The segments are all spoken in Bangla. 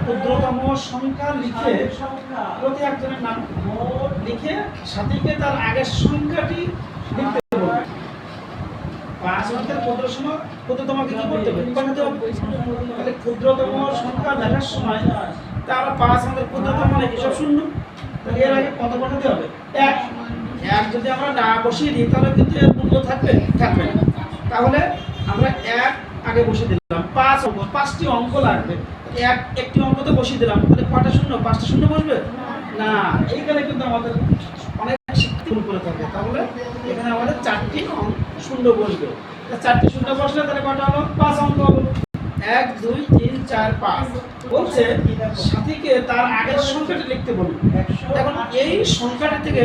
ক্ষুদ্রতম সংখ্যা লিখে প্রতি একজনের নাম লিখে সাথীকে তার আগের সংখ্যাটি লিখতে বলবে। 5 অঙ্কের ক্ষুদ্রতমকে কি করতে হবে? পাঠাতে হবে। তাহলে ক্ষুদ্রতম সংখ্যা লেখার সময় তারা 5 অঙ্কের ক্ষুদ্রতম লিখে সব শূন্য। তাহলে এর আগে কত পাঠাতে হবে? 1। 1 যদি আমরা না বসিয়ে দিই তাহলে কিন্তু এর মূল্য থাকবে না। তাহলে আমরা 1 আগে বসিয়ে দিলাম। 5 অঙ্ক, 5টি অঙ্ক লাগবে। একটি অঙ্কতে বসিয়ে দিলাম, তাহলে কয়টা শূন্য? 5টা শূন্য বসবে না। এইখানে কিন্তু আমাদের অনেক শিক্ষা ভুল করে থাকে। তাহলে এখানে আমাদের 4টি শূন্য বসবে। 4টি শূন্য বসলে তাহলে কয়টা হলো? 5 অঙ্ক হলো। 1 2 3 4 5 বলছে সাথীকে তার আগের সংখ্যাটি লিখতে বলুন। এখন এই সংখ্যাটি থেকে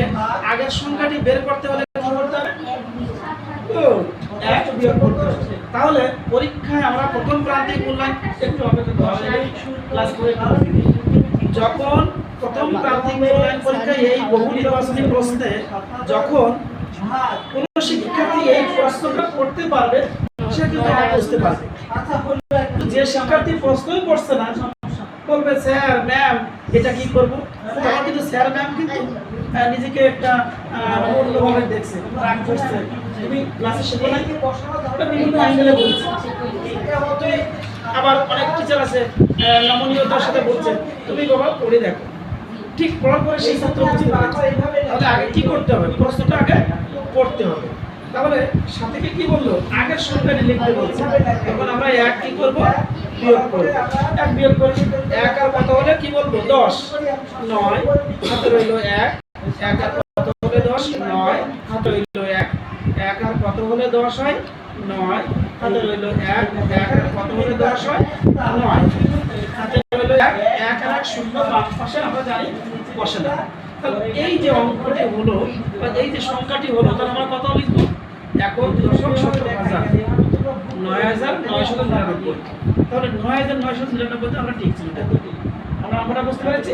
আগের সংখ্যাটি বের করতে হলে কি করতে হবে? 1 বিয়োগ করতে হবে। তাহলে পরীক্ষায় আমরা প্রথম প্রান্তিক মূল্যায়ন একটু অপেক্ষা করতে হবে। ক্লাস করে যখন প্রথম প্রান্তিক মূল্যায়ন পরীক্ষায় এই বহু নির্বাচনী প্রশ্নে যখন কোন শিক্ষার্থী এই প্রশ্নটা করতে পারবে সে কিন্তু বুঝতে পারবে। যে শিক্ষার্থী প্রশ্নই করছে না বলবে স্যার ম্যাম এটা কি করব, তখন কিন্তু স্যার ম্যাম কিন্তু নিজেকে একটা অন্যভাবে দেখছে, রাগ করছে। তুমি ক্লাসে শেখো না, বিভিন্ন অ্যাঙ্গেলে বলছে। আবার অনেক টিচার আছে নমনীয়তার সাথে বলছে তুমি বাবা পড়ে দেখো, ঠিক পড়ার পরে সেই ছাত্র বুঝতে পারছে। তাহলে আগে কি করতে হবে? প্রশ্নটা আগে পড়তে হবে। তাহলে সাথীকে কি বললো? আগের সংখ্যাটি লিখতে বলছে। এখন আমরা 1 কি করব? বিয়োগ করব। 1 বিয়োগ করি। 1 আর কত হলে কি বলবো? 10। 9 হাতে রইল 1। 1 আর কত হলে 10? 9 হাতে রইল 1। 1 আর কত হলে 10 হয়? 9 হাতে রইল 1। 1 আর কত হলে 10 হয়? 9 হাতে রইল 1। 1 আর 0 বাম পাশে আমরা জানি বসে না। তাহলে এই যে অঙ্কটি হলো বা এই যে সংখ্যাটি হলো তাহলে আমরা কত লিখব? 91,999। তাহলে 9,999 আমরা ঠিক ছিল। আমরা বুঝতে পেরেছি।